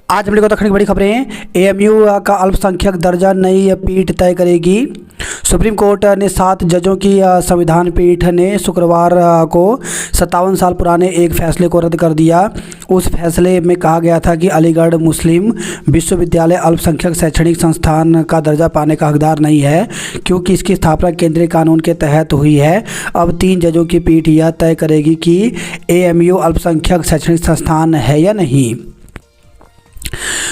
आज हम लोग दखन की बड़ी खबरें। एएमयू का अल्पसंख्यक दर्जा नई पीठ तय करेगी। सुप्रीम कोर्ट ने 7 जजों की संविधान पीठ ने शुक्रवार को 57 साल पुराने एक फैसले को रद्द कर दिया। उस फैसले में कहा गया था कि अलीगढ़ मुस्लिम विश्वविद्यालय अल्पसंख्यक शैक्षणिक संस्थान का दर्जा पाने का हकदार नहीं है, क्योंकि इसकी स्थापना केंद्रीय कानून के तहत हुई है। अब 3 जजों की पीठ यह तय करेगी कि एएमयू अल्पसंख्यक शैक्षणिक संस्थान है या नहीं।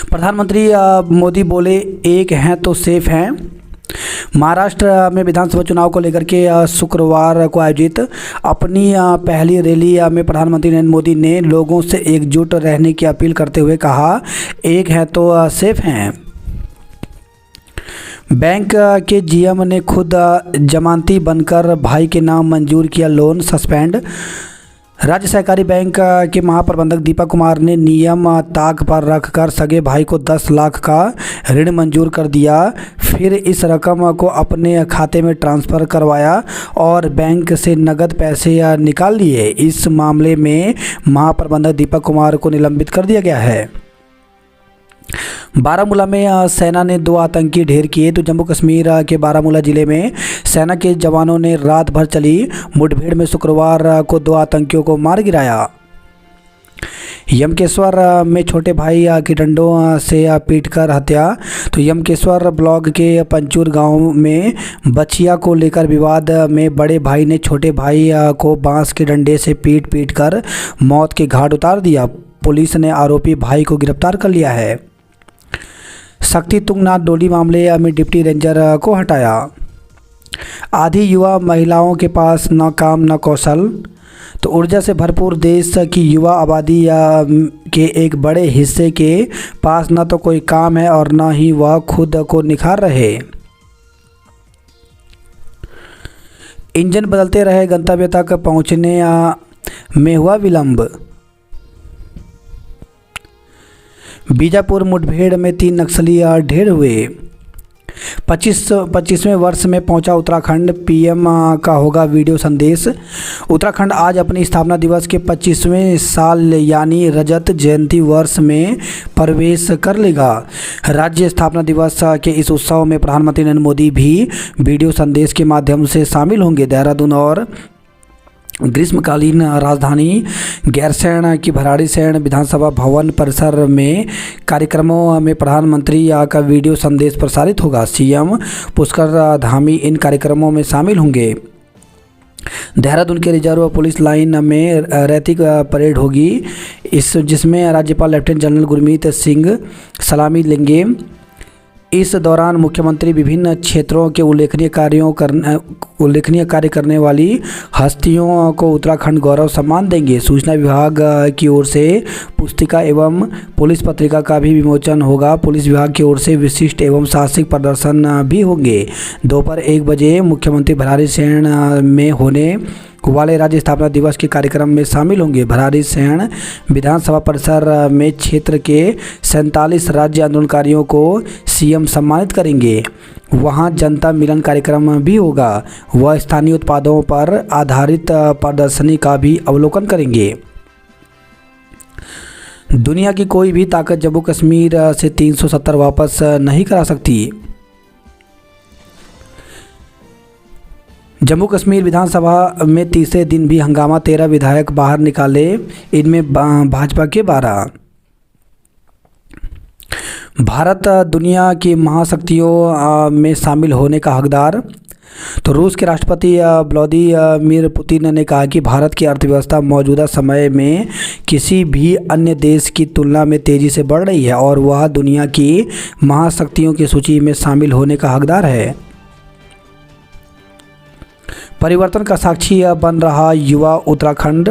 प्रधानमंत्री मोदी बोले, एक हैं तो सेफ हैं। महाराष्ट्र में विधानसभा चुनाव को लेकर के शुक्रवार को आयोजित अपनी पहली रैली में प्रधानमंत्री नरेंद्र मोदी ने लोगों से एकजुट रहने की अपील करते हुए कहा, एक हैं तो सेफ हैं। बैंक के जीएम ने खुद जमानती बनकर भाई के नाम मंजूर किया लोन सस्पेंड। राज्य सहकारी बैंक के महाप्रबंधक दीपक कुमार ने नियम ताक पर रखकर सगे भाई को 10 लाख का ऋण मंजूर कर दिया, फिर इस रकम को अपने खाते में ट्रांसफ़र करवाया और बैंक से नकद पैसे निकाल लिए। इस मामले में महाप्रबंधक दीपक कुमार को निलंबित कर दिया गया है। बारामूला में सेना ने 2 आतंकी ढेर किए। तो जम्मू कश्मीर के बारामूला ज़िले में सेना के जवानों ने रात भर चली मुठभेड़ में शुक्रवार को 2 आतंकियों को मार गिराया। यमकेश्वर में छोटे भाई की डंडों से पीटकर हत्या। तो यमकेश्वर ब्लॉक के पंचूर गांव में बचिया को लेकर विवाद में बड़े भाई ने छोटे भाई को बांस के डंडे से पीट कर मौत के घाट उतार दिया। पुलिस ने आरोपी भाई को गिरफ्तार कर लिया है। शक्ति तुंगनाथ डोली मामले में डिप्टी रेंजर को हटाया। आधी युवा महिलाओं के पास न काम न कौशल। तो ऊर्जा से भरपूर देश की युवा आबादी के एक बड़े हिस्से के पास न तो कोई काम है और न ही वह खुद को निखार रहे। इंजन बदलते रहे, गंतव्य तक पहुंचने में हुआ विलंब। बीजापुर मुठभेड़ में 3 नक्सली ढेर हुए। 25वें वर्ष में पहुंचा उत्तराखंड, पीएम का होगा वीडियो संदेश। उत्तराखंड आज अपनी स्थापना दिवस के 25वें साल यानी रजत जयंती वर्ष में प्रवेश कर लेगा। राज्य स्थापना दिवस के इस उत्सव में प्रधानमंत्री नरेंद्र मोदी भी वीडियो संदेश के माध्यम से शामिल होंगे। देहरादून और ग्रीष्मकालीन राजधानी गैरसैंण की भराड़ीसैंण विधानसभा भवन परिसर में कार्यक्रमों में प्रधानमंत्री का वीडियो संदेश प्रसारित होगा। सीएम पुष्कर धामी इन कार्यक्रमों में शामिल होंगे। देहरादून के रिजर्व पुलिस लाइन में रैतिक परेड होगी, जिसमें राज्यपाल लेफ्टिनेंट जनरल गुरमीत सिंह सलामी लेंगे। इस दौरान मुख्यमंत्री विभिन्न क्षेत्रों के उल्लेखनीय कार्य करने वाली हस्तियों को उत्तराखंड गौरव सम्मान देंगे। सूचना विभाग की ओर से पुस्तिका एवं पुलिस पत्रिका का भी विमोचन होगा। पुलिस विभाग की ओर से विशिष्ट एवं साहसिक प्रदर्शन भी होंगे। दोपहर 1 बजे मुख्यमंत्री भराड़ीसैंण में होने वाले राज्य स्थापना दिवस के कार्यक्रम में शामिल होंगे। भराड़ीसैंण विधानसभा परिसर में क्षेत्र के 47 राज्य आंदोलनकारियों को सीएम सम्मानित करेंगे। वहां जनता मिलन कार्यक्रम भी होगा। वह स्थानीय उत्पादों पर आधारित प्रदर्शनी का भी अवलोकन करेंगे। दुनिया की कोई भी ताकत जम्मू कश्मीर से 370 वापस नहीं करा सकती। जम्मू कश्मीर विधानसभा में तीसरे दिन भी हंगामा, 13 विधायक बाहर निकाले, इनमें भाजपा के 12। भारत दुनिया की महाशक्तियों में शामिल होने का हकदार। तो रूस के राष्ट्रपति व्लादिमीर पुतिन ने कहा कि भारत की अर्थव्यवस्था मौजूदा समय में किसी भी अन्य देश की तुलना में तेज़ी से बढ़ रही है और वह दुनिया की महाशक्तियों की सूची में शामिल होने का हकदार है। परिवर्तन का साक्षी बन रहा युवा उत्तराखंड।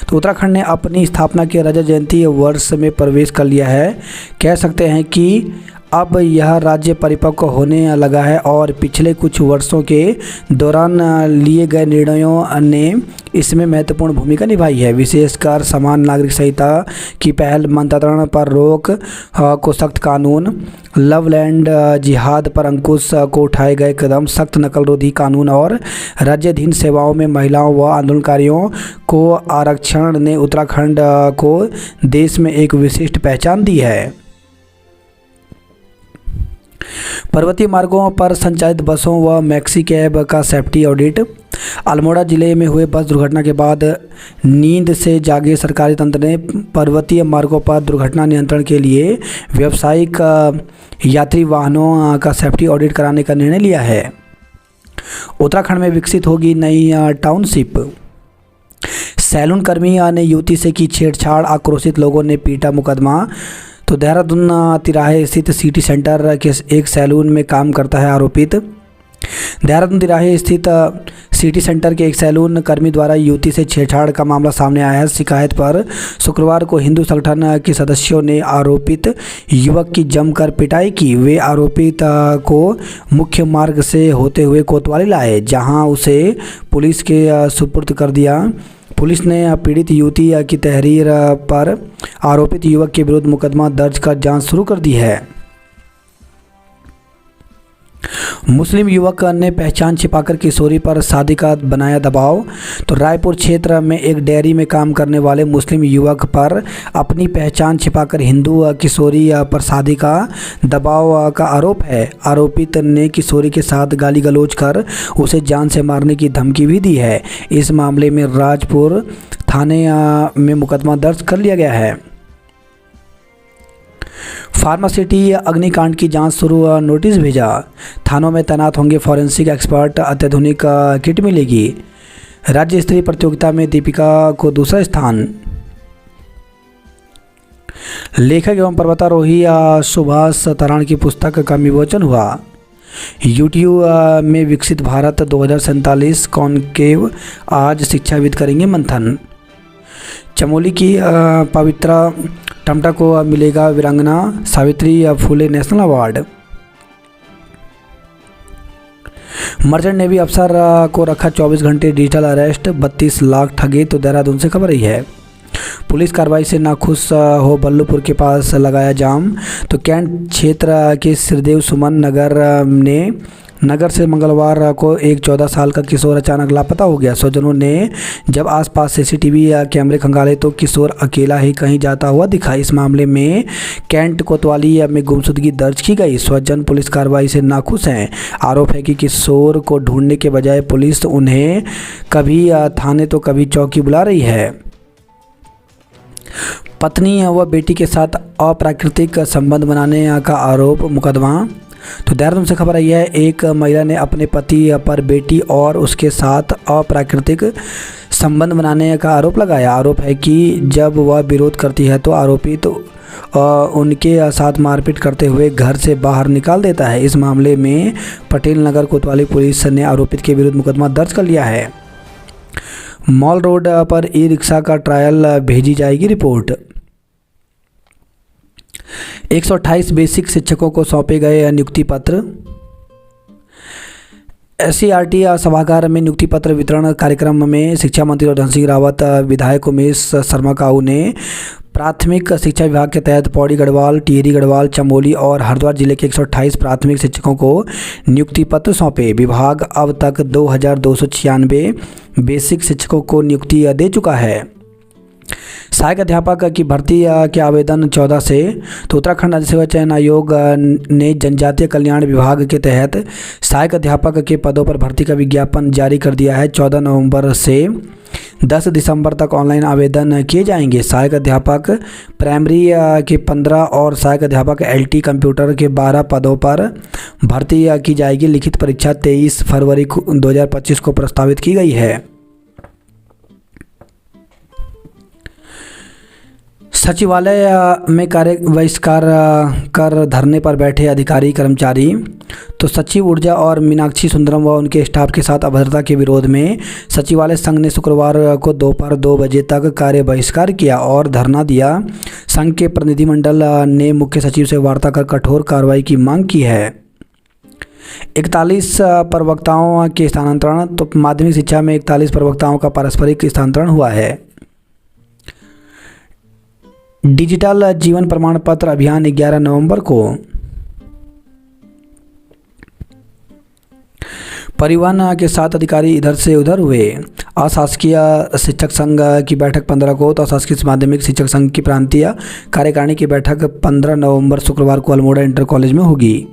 तो उत्तराखंड ने अपनी स्थापना के रजत जयंती वर्ष में प्रवेश कर लिया है। कह सकते हैं कि अब यह राज्य परिपक्व होने लगा है और पिछले कुछ वर्षों के दौरान लिए गए निर्णयों ने इसमें महत्वपूर्ण भूमिका निभाई है। विशेषकर समान नागरिक संहिता की पहल, मतदान पर रोक को सख्त कानून, लव लैंड जिहाद पर अंकुश को उठाए गए कदम, सख्त नकलरोधी कानून और राज्याधीन सेवाओं में महिलाओं व आंदोलनकारियों को आरक्षण ने उत्तराखंड को देश में एक विशिष्ट पहचान दी है। पर्वतीय मार्गों पर संचालित बसों व मैक्सी कैब का सेफ्टी ऑडिट। अल्मोड़ा जिले में हुए बस दुर्घटना के बाद नींद से जागे सरकारी तंत्र ने पर्वतीय मार्गों पर दुर्घटना नियंत्रण के लिए व्यावसायिक यात्री वाहनों का सेफ्टी ऑडिट कराने का निर्णय लिया है। उत्तराखंड में विकसित होगी नई टाउनशिप। सैलून कर्मी ने युवती से की छेड़छाड़, आक्रोशित लोगों ने पीटा मुकदमा। तो देहरादून तिराहे स्थित सिटी सेंटर के एक सैलून में काम करता है आरोपित। देहरादून तिराहे स्थित सिटी सेंटर के एक सैलून कर्मी द्वारा युवती से छेड़छाड़ का मामला सामने आया है। शिकायत पर शुक्रवार को हिंदू संगठन के सदस्यों ने आरोपित युवक की जमकर पिटाई की। वे आरोपित को मुख्य मार्ग से होते हुए कोतवाली लाए, जहां उसे पुलिस के सुपुर्द कर दिया। पुलिस ने पीड़ित युवती की तहरीर पर आरोपित युवक के विरुद्ध मुकदमा दर्ज कर जांच शुरू कर दी है। मुस्लिम युवक ने पहचान छिपाकर किशोरी पर शादी का बनाया दबाव। तो रायपुर क्षेत्र में एक डेयरी में काम करने वाले मुस्लिम युवक पर अपनी पहचान छिपाकर हिंदू किशोरी पर शादी का दबाव का आरोप है। आरोपित ने किशोरी के साथ गाली गलौज कर उसे जान से मारने की धमकी भी दी है। इस मामले में राजपुर थाने में मुकदमा दर्ज कर लिया गया है। फार्मासिटी अग्निकांड की जांच शुरू, नोटिस भेजा। थानों में तैनात होंगे फॉरेंसिक एक्सपर्ट, अत्याधुनिक किट मिलेगी। राज्य स्तरीय प्रतियोगिता में दीपिका को दूसरा स्थान। लेखक एवं पर्वतारोही सुभाष तराण की पुस्तक का विमोचन हुआ। यूट्यूब में विकसित भारत 2047 कॉन्क्लेव, आज शिक्षाविद करेंगे मंथन। चमोली की पवित्रा टमटा को मिलेगा वीरांगना Savitri Phule national award. Merchant navy अफसर को रखा 24 घंटे डिजिटल अरेस्ट, 32 लाख ठगे। तो देहरादून से खबर रही है। पुलिस कार्रवाई से नाखुश हो बल्लूपुर के पास लगाया जाम। तो कैंट क्षेत्र के श्रीदेव सुमन नगर से मंगलवार को एक 14 साल का किशोर अचानक लापता हो गया। स्वजनों ने जब आसपास सीसीटीवी कैमरे खंगाले तो किशोर अकेला ही कहीं जाता हुआ दिखा। इस मामले में कैंट कोतवाली में गुमशुदगी दर्ज की गई। स्वजन पुलिस कार्रवाई से नाखुश हैं। आरोप है कि किशोर को ढूंढने के बजाय पुलिस उन्हें कभी थाने तो कभी चौकी बुला रही है। पत्नी व बेटी के साथ अप्राकृतिक संबंध बनाने का आरोप, मुकदमा। तो देहरादून से खबर आई है। एक महिला ने अपने पति पर बेटी और उसके साथ अप्राकृतिक संबंध बनाने का आरोप लगाया। आरोप है कि जब वह विरोध करती है तो आरोपित उनके साथ मारपीट करते हुए घर से बाहर निकाल देता है। इस मामले में पटेल नगर कोतवाली पुलिस ने आरोपित के विरुद्ध मुकदमा दर्ज कर लिया है। मॉल रोड पर ई रिक्शा का ट्रायल, भेजी जाएगी रिपोर्ट। 128 बेसिक शिक्षकों को सौंपे गए नियुक्ति पत्र। SCRT सभागार में नियुक्ति पत्र वितरण कार्यक्रम में शिक्षा मंत्री धन सिंह रावत, विधायक उमेश शर्मा काऊ ने प्राथमिक शिक्षा विभाग के तहत पौड़ी गढ़वाल, टिहरी गढ़वाल, चमोली और हरिद्वार जिले के 128 प्राथमिक शिक्षकों को नियुक्ति पत्र सौंपे। विभाग अब तक 2296 बेसिक शिक्षकों को नियुक्ति दे चुका है। सहायक अध्यापक की भर्ती के आवेदन 14 से। तो उत्तराखंड राज्य सेवा चयन आयोग ने जनजातीय कल्याण विभाग के तहत सहायक अध्यापक के पदों पर भर्ती का विज्ञापन जारी कर दिया है। 14 नवंबर से 10 दिसंबर तक ऑनलाइन आवेदन किए जाएंगे। सहायक अध्यापक प्राइमरी के 15 और सहायक अध्यापक LT कंप्यूटर के 12 पदों पर भर्ती की जाएगी। लिखित परीक्षा 23 फरवरी 2025 को प्रस्तावित की गई है। सचिवालय में कार्य बहिष्कार कर धरने पर बैठे अधिकारी कर्मचारी। तो सचिव ऊर्जा और मीनाक्षी सुंदरम व उनके स्टाफ के साथ अभद्रता के विरोध में सचिवालय संघ ने शुक्रवार को दोपहर 2 बजे तक कार्य बहिष्कार किया और धरना दिया। संघ के प्रतिनिधिमंडल ने मुख्य सचिव से वार्ता कर कठोर कार्रवाई की मांग की है। 41 प्रवक्ताओं के स्थानांतरण। तो माध्यमिक शिक्षा में 41 प्रवक्ताओं का पारस्परिक स्थानांतरण हुआ है। डिजिटल जीवन प्रमाण पत्र अभियान 11 नवंबर को। परिवहन के 7 अधिकारी इधर से उधर हुए। अशासकीय शिक्षक संघ की बैठक 15 को। तो अशासकीय माध्यमिक शिक्षक संघ की प्रांतीय कार्यकारिणी की बैठक 15 नवंबर शुक्रवार को अल्मोड़ा इंटर कॉलेज में होगी।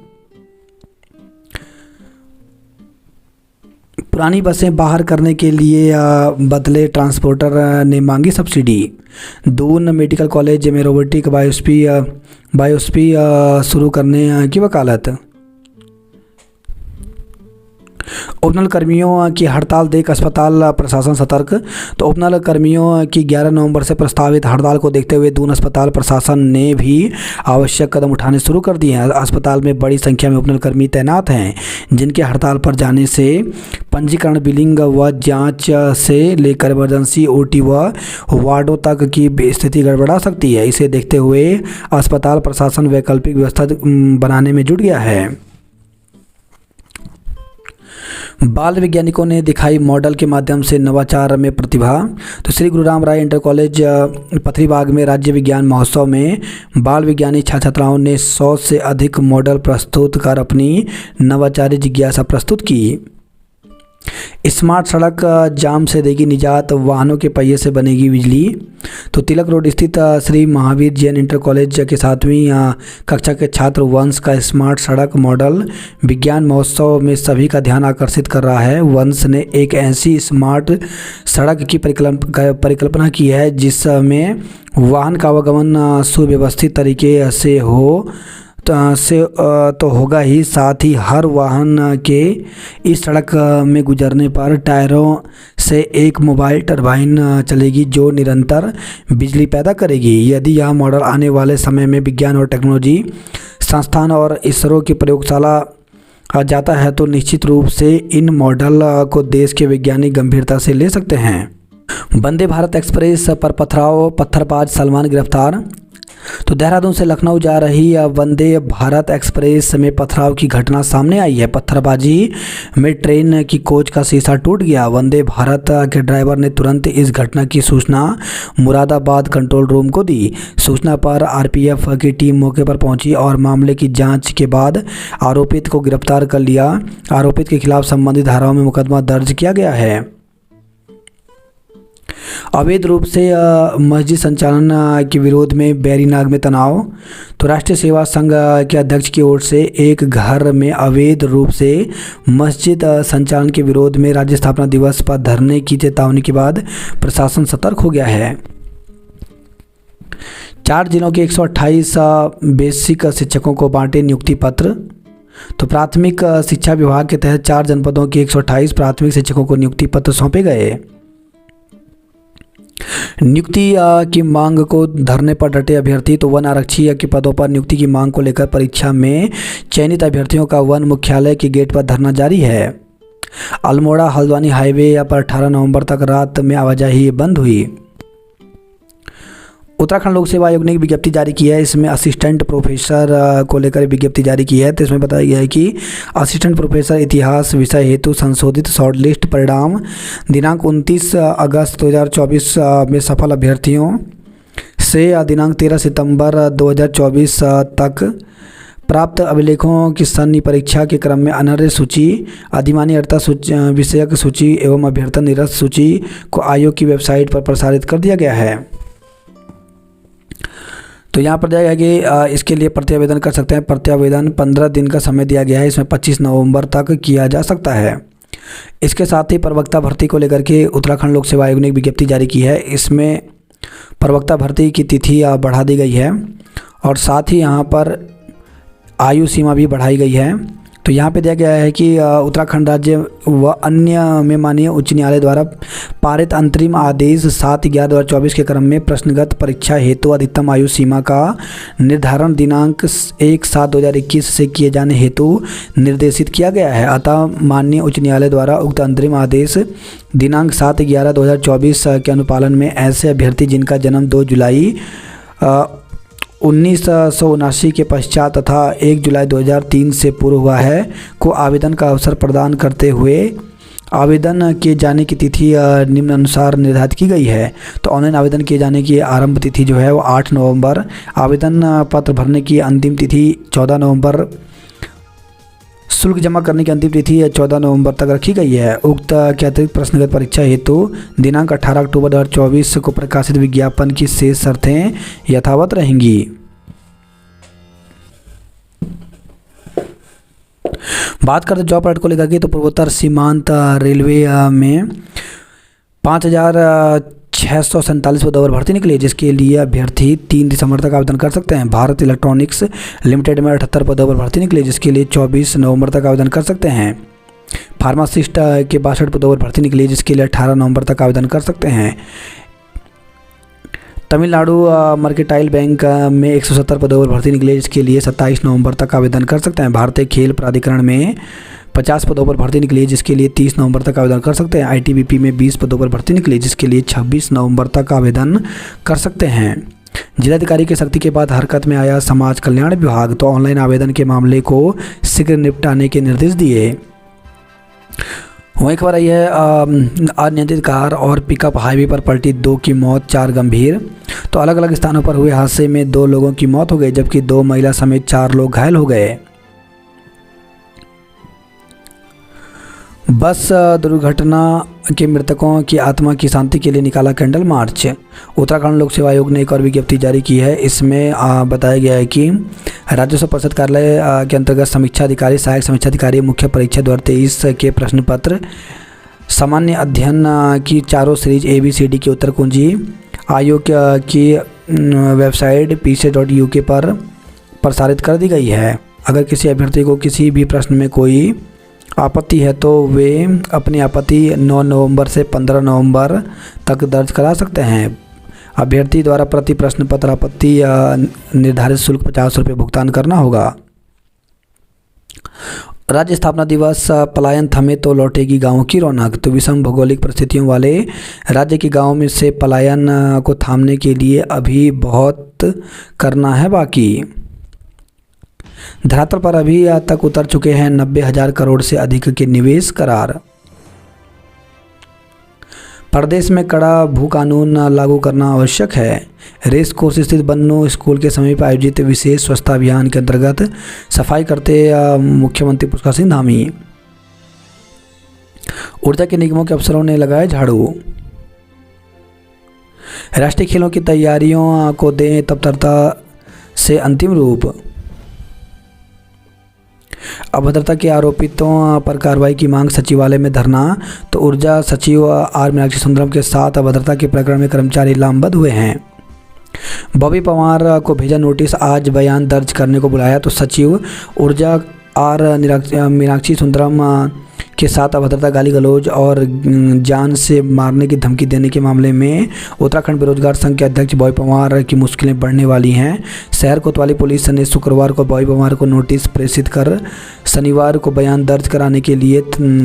पुरानी बसें बाहर करने के लिए बदले ट्रांसपोर्टर ने मांगी सब्सिडी। दून मेडिकल कॉलेज में रोबोटिक बायोप्सी शुरू करने की वकालत। उपनल कर्मियों की हड़ताल देख अस्पताल प्रशासन सतर्क। तो उपनल कर्मियों की 11 नवंबर से प्रस्तावित हड़ताल को देखते हुए दून अस्पताल प्रशासन ने भी आवश्यक कदम उठाने शुरू कर दिए हैं। अस्पताल में बड़ी संख्या में उपनल कर्मी तैनात हैं, जिनके हड़ताल पर जाने से पंजीकरण, बिलिंग व जांच से लेकर इमरजेंसी ओटी व वार्डों तक की स्थिति गड़बड़ा सकती है। इसे देखते हुए अस्पताल प्रशासन वैकल्पिक व्यवस्था बनाने में जुट गया है। बाल वैज्ञानिकों ने दिखाई मॉडल के माध्यम से नवाचार में प्रतिभा। तो श्री गुरु राम राय इंटर कॉलेज पथरीबाग में राज्य विज्ञान महोत्सव में बाल वैज्ञानिक छात्र छात्राओं ने 100 से अधिक मॉडल प्रस्तुत कर अपनी नवाचारी जिज्ञासा प्रस्तुत की। स्मार्ट सड़क जाम से देगी निजात, वाहनों के पहिए से बनेगी बिजली। तो तिलक रोड स्थित श्री महावीर जैन इंटर कॉलेज के 7वीं कक्षा के छात्र वंश का स्मार्ट सड़क मॉडल विज्ञान महोत्सव में सभी का ध्यान आकर्षित कर रहा है। वंश ने एक ऐसी स्मार्ट सड़क की परिकल्पना की है जिसमें वाहन का आवागमन सुव्यवस्थित तरीके से हो तो होगा ही, साथ ही हर वाहन के इस सड़क में गुजरने पर टायरों से एक मोबाइल टरबाइन चलेगी जो निरंतर बिजली पैदा करेगी। यदि यह मॉडल आने वाले समय में विज्ञान और टेक्नोलॉजी संस्थान और इसरो की प्रयोगशाला जाता है तो निश्चित रूप से इन मॉडल को देश के वैज्ञानिक गंभीरता से ले सकते हैं। वंदे भारत एक्सप्रेस पर पत्थरबाज सलमान गिरफ्तार। तो देहरादून से लखनऊ जा रही वंदे भारत एक्सप्रेस में पथराव की घटना सामने आई है। पत्थरबाजी में ट्रेन की कोच का शीशा टूट गया। वंदे भारत के ड्राइवर ने तुरंत इस घटना की सूचना मुरादाबाद कंट्रोल रूम को दी। सूचना पर आरपीएफ की टीम मौके पर पहुंची और मामले की जांच के बाद आरोपित को गिरफ्तार कर लिया। आरोपित के खिलाफ संबंधित धाराओं में मुकदमा दर्ज किया गया है। अवैध रूप से मस्जिद संचालन के विरोध में बैरीनाग में तनाव। तो राष्ट्रीय सेवा संघ के अध्यक्ष की ओर से एक घर में अवैध रूप से मस्जिद संचालन के विरोध में राज्य स्थापना दिवस पर धरने की चेतावनी के बाद प्रशासन सतर्क हो गया है। 4 जिलों के 128 बेसिक शिक्षकों को बांटे नियुक्ति पत्र। तो प्राथमिक शिक्षा विभाग के तहत 4 जनपदों के 128 प्राथमिक शिक्षकों को नियुक्ति पत्र सौंपे गए। नियुक्ति की मांग को धरने पर डटे अभ्यर्थी। तो वन आरक्षी के पदों पर नियुक्ति की मांग को लेकर परीक्षा में चयनित अभ्यर्थियों का वन मुख्यालय के गेट पर धरना जारी है। अल्मोड़ा हल्द्वानी हाईवे पर 18 नवंबर तक रात में आवाजाही बंद हुई। उत्तराखंड लोक सेवा आयोग ने एक विज्ञप्ति जारी की है। इसमें असिस्टेंट प्रोफेसर को लेकर विज्ञप्ति जारी की है। तो इसमें बताया गया है कि असिस्टेंट प्रोफेसर इतिहास विषय हेतु संशोधित शॉर्ट लिस्ट परिणाम दिनांक 29 अगस्त 2024 में सफल अभ्यर्थियों से दिनांक 13 सितंबर 2024 तक प्राप्त अभिलेखों की सन्नी परीक्षा के क्रम में अनर्य सूची, अधिमानी अर्हता विषयक सूची एवं अभ्यर्थन निरस्त सूची को आयोग की वेबसाइट पर प्रसारित कर दिया गया है। तो यहाँ पर जाएगा कि इसके लिए प्रत्यावेदन कर सकते हैं। प्रत्यावेदन 15 दिन का समय दिया गया है। इसमें 25 नवंबर तक किया जा सकता है। इसके साथ ही प्रवक्ता भर्ती को लेकर के उत्तराखंड लोक सेवा आयोग ने एक विज्ञप्ति जारी की है। इसमें प्रवक्ता भर्ती की तिथि बढ़ा दी गई है और साथ ही यहाँ पर आयु सीमा भी बढ़ाई गई है। तो यहाँ पे दिया गया है कि उत्तराखंड राज्य व अन्य में माननीय उच्च न्यायालय द्वारा पारित अंतरिम आदेश 7/11/2024 के क्रम में प्रश्नगत परीक्षा हेतु अधिकतम आयु सीमा का निर्धारण दिनांक 1/7/2021 से किए जाने हेतु निर्देशित किया गया है। अतः माननीय उच्च न्यायालय द्वारा उक्त अंतरिम आदेश दिनांक 7/11/2024 के अनुपालन में ऐसे अभ्यर्थी जिनका जन्म 2 जुलाई 1979 के पश्चात तथा 1 जुलाई 2003 से पूर्व हुआ है को आवेदन का अवसर प्रदान करते हुए आवेदन किए जाने की तिथि निम्नानुसार निर्धारित की गई है। तो ऑनलाइन आवेदन किए जाने की आरंभ तिथि जो है वो 8 नवंबर, आवेदन पत्र भरने की अंतिम तिथि 14 नवंबर, शुल्क जमा करने की अंतिम तिथि 14 नवंबर तक रखी गई है। उक्त के अतिरिक्त प्रश्नगत परीक्षा हेतु दिनांक 18 अक्टूबर 2024 को प्रकाशित विज्ञापन की शेष शर्तें यथावत रहेंगी। बात करते जॉब अलर्ट को लेकर के, तो पूर्वोत्तर सीमांत रेलवे में 5,647 पदों पर भर्ती निकली, जिसके लिए अभ्यर्थी 3 दिसंबर तक आवेदन कर सकते हैं। भारत इलेक्ट्रॉनिक्स लिमिटेड में 78 पदों पर भर्ती निकली, जिसके लिए 24 नवंबर तक आवेदन कर सकते हैं। फार्मासिस्ट के 62 पदों पर भर्ती निकली, जिसके लिए 18 नवंबर तक आवेदन कर सकते हैं। तमिलनाडु मर्केंटाइल बैंक में 170 पदों पर भर्ती निकली, जिसके लिए 27 नवंबर तक आवेदन कर सकते हैं। भारतीय खेल प्राधिकरण में 50 पदों पर भर्ती निकली, जिसके लिए 30 नवंबर तक आवेदन कर सकते हैं। आईटीबीपी में 20 पदों पर भर्ती निकली, जिसके लिए 26 नवंबर तक आवेदन कर सकते हैं। जिलाधिकारी की सख्ती के बाद हरकत में आया समाज कल्याण विभाग, तो ऑनलाइन आवेदन के मामले को शीघ्र निपटाने के निर्देश दिए। वही खबर आई है, अनियंत्रित कार और पिकअप हाईवे पर पलटी, 2 की मौत, 4 गंभीर। तो अलग अलग स्थानों पर हुए हादसे में 2 लोगों की मौत हो गई, जबकि 2 महिला समेत 4 लोग घायल हो गए। बस दुर्घटना के मृतकों की आत्मा की शांति के लिए निकाला कैंडल मार्च। उत्तराखंड लोक सेवा आयोग ने एक और विज्ञप्ति जारी की है। इसमें बताया गया है कि राजस्व परिषद कार्यालय के अंतर्गत समीक्षा अधिकारी, सहायक समीक्षा अधिकारी, मुख्य परीक्षा 2023 के प्रश्न पत्र, सामान्य अध्ययन की चारों सीरीज ABCD की उत्तर कुंजी आयोग की वेबसाइट pse.uk पर प्रसारित कर दी गई है। अगर किसी अभ्यर्थी को किसी भी प्रश्न में कोई आपत्ति है तो वे अपनी आपत्ति 9 नवंबर से 15 नवंबर तक दर्ज करा सकते हैं। अभ्यर्थी द्वारा प्रति प्रश्न पत्र आपत्ति निर्धारित शुल्क 50 रुपये भुगतान करना होगा। राज्य स्थापना दिवस, पलायन थमे तो लौटेगी गांवों की रौनक। तो विषम भौगोलिक परिस्थितियों वाले राज्य के गांवों में से पलायन को थामने के लिए अभी बहुत करना है बाकी। धरातल पर अभी तक उतर चुके हैं 90,000 करोड़ से अधिक के निवेश करार। प्रदेश में कड़ा भू कानून लागू करना आवश्यक है। रेस कोर्स स्थित बन्नू स्कूल के समीप आयोजित विशेष स्वच्छता अभियान के अंतर्गत सफाई करते मुख्यमंत्री पुष्कर सिंह धामी। ऊर्जा के निगमों के अफसरों ने लगाए झाड़ू। राष्ट्रीय खेलों की तैयारियों को दें तत्परता से अंतिम रूप। अभद्रता के आरोपितों पर कार्रवाई की मांग, सचिवालय में धरना। तो ऊर्जा सचिव आर मीनाक्षी सुंदरम के साथ अभद्रता के प्रकरण में कर्मचारी लामबंद हुए हैं। बॉबी पवार को भेजा नोटिस, आज बयान दर्ज करने को बुलाया। तो सचिव ऊर्जा आर मीनाक्षी सुंदरम के साथ अभद्रता, गाली गलौज और जान से मारने की धमकी देने के मामले में उत्तराखंड बेरोजगार संघ के अध्यक्ष बॉबी पवार की मुश्किलें बढ़ने वाली हैं। शहर कोतवाली पुलिस ने शुक्रवार को बॉबी पवार को नोटिस प्रेषित कर शनिवार को बयान दर्ज कराने के लिए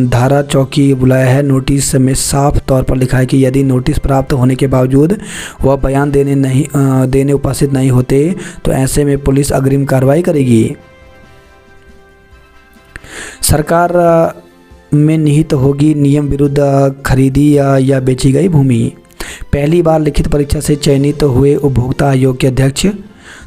धारा चौकी बुलाया है। नोटिस में साफ तौर पर लिखा है कि यदि नोटिस प्राप्त होने के बावजूद वह बयान देने उपस्थित नहीं होते तो ऐसे में पुलिस अग्रिम कार्रवाई करेगी। सरकार में निहित होगी नियम विरुद्ध खरीदी या बेची गई भूमि। पहली बार लिखित परीक्षा से चयनित हुए उपभोक्ता आयोग के अध्यक्ष।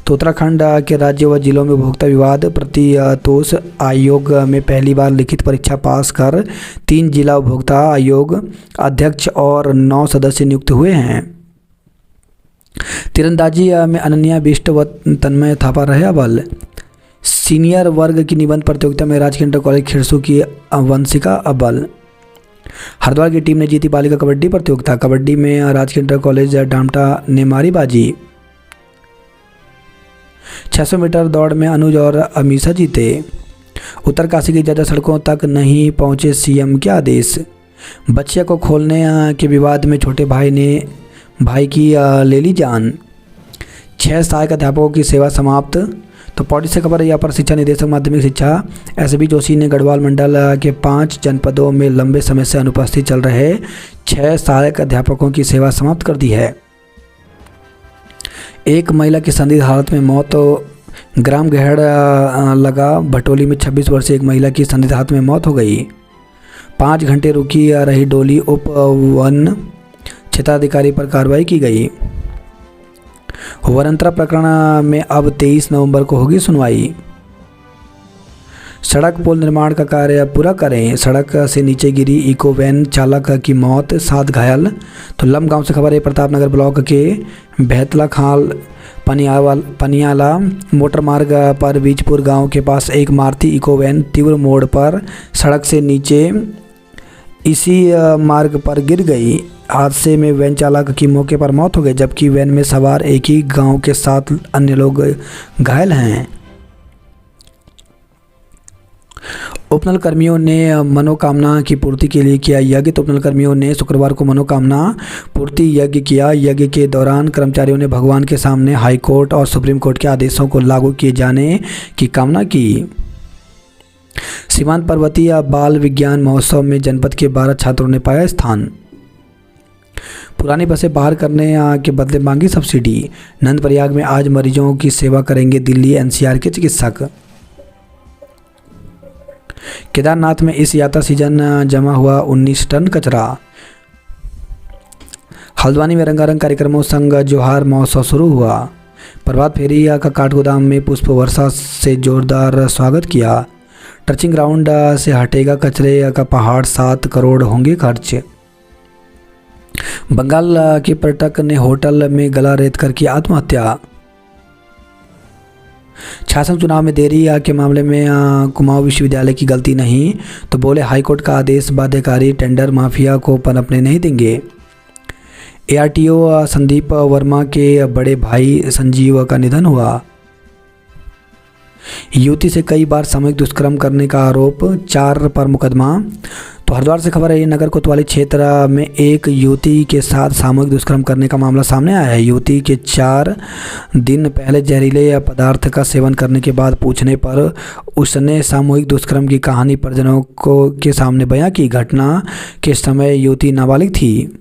तो उत्तराखंड के राज्य व जिलों में उपभोक्ता विवाद प्रतितोष आयोग में पहली बार लिखित परीक्षा पास कर 3 जिला उपभोक्ता आयोग अध्यक्ष और 9 सदस्य नियुक्त हुए हैं। तीरंदाजी में अनन्या बिष्ट व तन्मय थापा रहे अव्वल। सीनियर वर्ग की निबंध प्रतियोगिता में राजकीय इंटर कॉलेज खिरसू की वंशिका अव्वल। हरिद्वार की टीम ने जीती बालिका कबड्डी प्रतियोगिता। कबड्डी में राजकीय इंटर कॉलेज डामटा ने मारी बाजी। 600 मीटर दौड़ में अनुज और अमीषा जीते। उत्तरकाशी की ज़्यादा सड़कों तक नहीं पहुंचे सीएम के आदेश। बच्चिया को खोलने के विवाद में छोटे भाई ने भाई की ले ली जान। 6 सहायक अध्यापकों की सेवा समाप्त। तो पौड़ी से खबर है, यहाँ पर शिक्षा निदेशक माध्यमिक शिक्षा SB जोशी ने गढ़वाल मंडल के 5 जनपदों में लंबे समय से अनुपस्थित चल रहे 6 सहायक अध्यापकों की सेवा समाप्त कर दी है। एक महिला की संदिग्ध हालत में मौत। तो ग्राम गहड़ लगा भटोली में 26 वर्षीय एक महिला की संदिग्ध हालत में मौत हो गई। 5 घंटे रुकी रही डोली। उप वन क्षेत्राधिकारी पर कार्रवाई की गई। वरंतरा प्रकरण में अब 23 नवंबर को होगी सुनवाई। सड़क पुल निर्माण का कार्य पूरा करें, सड़क से नीचे गिरी इको वैन चालक की मौत, 7 घायल। तो लम गांव से खबर है, प्रतापनगर ब्लॉक के बेहतला खाल पनियाला मोटर मार्ग पर बीजपुर गांव के पास एक मारुति इको वैन तीव्र मोड़ पर सड़क से नीचे इसी मार्ग पर गिर गई। हादसे में वैन चालक की मौके पर मौत हो गई, जबकि वैन में सवार एक ही गांव के 7 अन्य लोग घायल हैं। उपनल कर्मियों ने मनोकामना की पूर्ति के लिए किया यज्ञ। तो उपनल कर्मियों ने शुक्रवार को मनोकामना पूर्ति यज्ञ किया। यज्ञ के दौरान कर्मचारियों ने भगवान के सामने हाई कोर्ट और सुप्रीम कोर्ट के आदेशों को लागू किए जाने की कामना की। सीमांत पर्वतीय बाल विज्ञान महोत्सव में जनपद के 12 छात्रों ने पाया स्थान। पुरानी बसें बाहर करने के बदले मांगी सब्सिडी। नंदप्रयाग में आज मरीजों की सेवा करेंगे दिल्ली एनसीआर के चिकित्सक। केदारनाथ में इस यात्रा सीजन जमा हुआ 19 टन कचरा। हल्द्वानी में रंगारंग कार्यक्रमों संग जोहार महोत्सव शुरू हुआ। प्रभात फेरी का काठगोदाम में पुष्प वर्षा से जोरदार स्वागत किया। ट्रचिंग ग्राउंड से हटेगा कचरे का पहाड़, 7 करोड़ होंगे खर्च। बंगाल के पर्यटक ने होटल में गला रेत कर की आत्महत्या। शासन चुनाव में देरी के मामले में कुमाऊं विश्वविद्यालय की गलती नहीं, तो बोले हाईकोर्ट का आदेश बाध्यकारी, टेंडर माफिया को पनपने नहीं देंगे। एआरटीओ संदीप वर्मा के बड़े भाई संजीव का निधन हुआ। युवती से कई बार सामूहिक दुष्कर्म करने का आरोप, 4 पर मुकदमा। तो हरिद्वार से खबर है, नगर कोतवाली क्षेत्र में एक युवती के साथ सामूहिक दुष्कर्म करने का मामला सामने आया है। युवती के 4 दिन पहले जहरीले पदार्थ का सेवन करने के बाद पूछने पर उसने सामूहिक दुष्कर्म की कहानी परिजनों के सामने बयां की। घटना के समय युवती नाबालिग थी।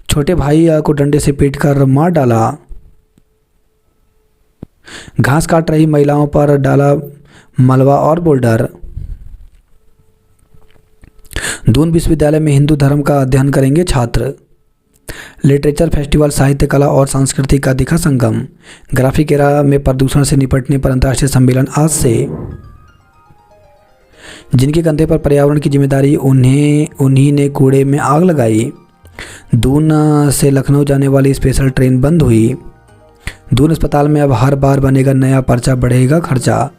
छोटे भाई को डंडे से पीटकर मार डाला। घास काट रही महिलाओं पर डाला मलबा और बोल्डर। दून विश्वविद्यालय में हिंदू धर्म का अध्ययन करेंगे छात्र। लिटरेचर फेस्टिवल, साहित्य, कला और संस्कृति का दिखा संगम। ग्राफिकेरा में प्रदूषण से निपटने पर अंतर्राष्ट्रीय सम्मेलन आज से। जिनके कंधे पर पर्यावरण की जिम्मेदारी, उन्हीं ने कूड़े में आग लगाई। दून से लखनऊ जाने वाली स्पेशल ट्रेन बंद हुई। दून अस्पताल में अब हर बार बनेगा नया पर्चा, बढ़ेगा खर्चा।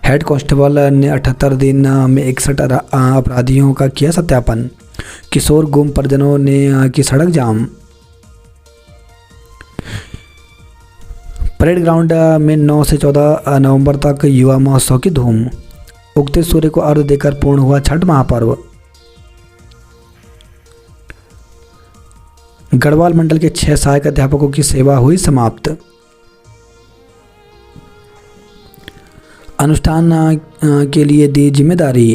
हेड कांस्टेबल ने 78 दिन में 61 अपराधियों का किया सत्यापन। किशोर गुम परिजनों ने की सड़क जाम। परेड ग्राउंड में 9 से 14 नवंबर तक युवा महोत्सव की धूम। उगते सूर्य को अर्घ्य देकर पूर्ण हुआ छठ महापर्व। गढ़वाल मंडल के 6 सहायक अध्यापकों की सेवा हुई समाप्त। अनुष्ठान के लिए दी जिम्मेदारी।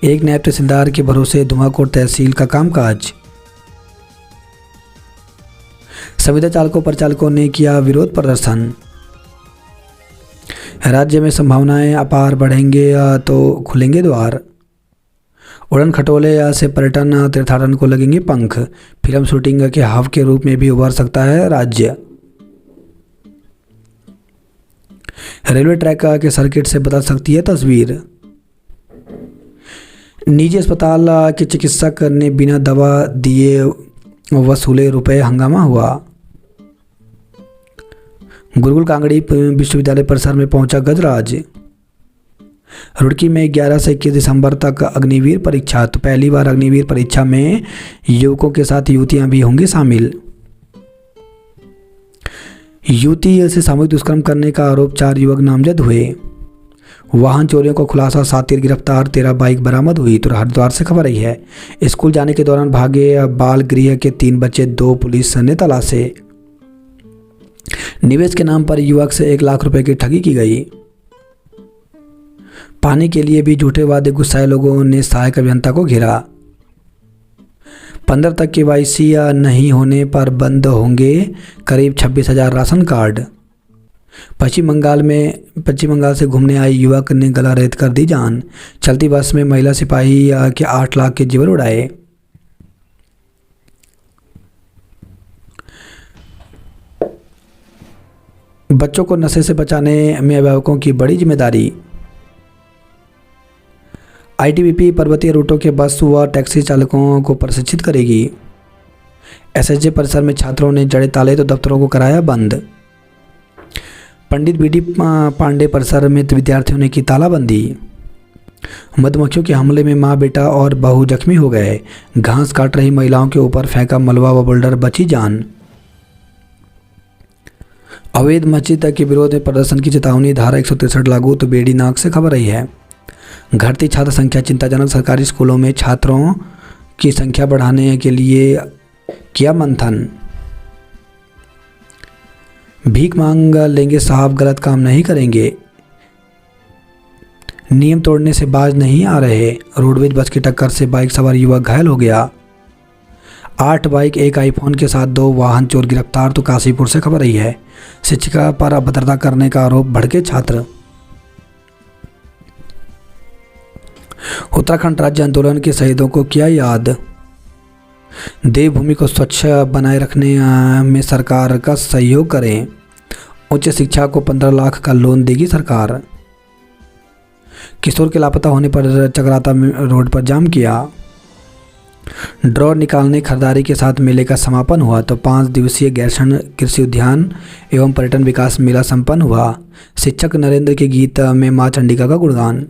एक नायब तहसीलदार के भरोसे धुआंकोट तहसील का कामकाज। संविदा चालकों परिचालकों ने किया विरोध प्रदर्शन। राज्य में संभावनाएं अपार, बढ़ेंगे तो खुलेंगे द्वार। उड़न खटोले से पर्यटन तीर्थाटन को लगेंगे पंख। फिल्म शूटिंग के हब के रूप में भी उभर सकता है राज्य। रेलवे ट्रैक के सर्किट से बदल सकती है तस्वीर। निजी अस्पताल के चिकित्सक ने बिना दवा दिए वसूले रुपए, हंगामा हुआ। गुरुकुल कांगड़ी विश्वविद्यालय परिसर में पहुंचा गजराज। रुड़की में 11 से 21 दिसंबर तक अग्निवीर परीक्षा। तो पहली बार अग्निवीर परीक्षा में युवकों के साथ युवतियां भी होंगी शामिल। युवती से सामूहिक दुष्कर्म करने का आरोप, 4 युवक नामजद हुए। वाहन चोरियों को खुलासा, 7 गिरफ्तार, 13 बाइक बरामद हुई। तो हरिद्वार से खबर आई है, स्कूल जाने के दौरान भागे बाल गृह के 3 बच्चे, 2 पुलिस ने तलाशे। निवेश के नाम पर युवक से 1 लाख रुपए की ठगी की गई। पानी के लिए भी झूठे वादे, गुस्साए लोगों ने सहायक अभियंता को घेरा। 15 तक KYC नहीं होने पर बंद होंगे करीब 26,000 राशन कार्ड। पश्चिम बंगाल से घूमने आई युवक ने गला रेत कर दी जान। चलती बस में महिला सिपाही के 8 लाख के जेवर उड़ाए। बच्चों को नशे से बचाने में अभिभावकों की बड़ी जिम्मेदारी। आईटीबीपी पर्वतीय रूटों के बस व टैक्सी चालकों को प्रशिक्षित करेगी। एसएसजे परिसर में छात्रों ने जड़े ताले तो दफ्तरों को कराया बंद। पंडित बीडी पांडे परिसर में विद्यार्थियों ने की तालाबंदी। मधुमक्खियों के हमले में मां, बेटा और बहू जख्मी हो गए। घास काट रही महिलाओं के ऊपर फेंका मलबा व बोल्डर, बची जान। अवैध मस्जिद के विरोध में प्रदर्शन की चेतावनी, धारा 163 लागू तो बेड़ी नाक से खबर रही है। घटती छात्र संख्या चिंताजनक, सरकारी स्कूलों में छात्रों की संख्या बढ़ाने के लिए किया मंथन। भीख मांग लेंगे साहब, गलत काम नहीं करेंगे। नियम तोड़ने से बाज नहीं आ रहे। रोडवेज बस की टक्कर से बाइक सवार युवक घायल हो गया। 8 बाइक, 1 आईफोन के साथ 2 वाहन चोर गिरफ्तार तो काशीपुर से खबर रही है। शिक्षिका पर अभद्रता करने का आरोप, भड़के छात्र। उत्तराखंड राज्य आंदोलन के शहीदों को किया याद। देवभूमि को स्वच्छ बनाए रखने में सरकार का सहयोग करें। उच्च शिक्षा को 15 लाख का लोन देगी सरकार। किशोर के लापता होने पर चकराता रोड पर जाम किया। ड्रॉ निकालने खरीदारी के साथ मेले का समापन हुआ तो 5 दिवसीय गैरसैंण कृषि उद्यान एवं पर्यटन विकास मेला संपन्न हुआ। शिक्षक नरेंद्र के गीत में मां चंडिका का गुणगान।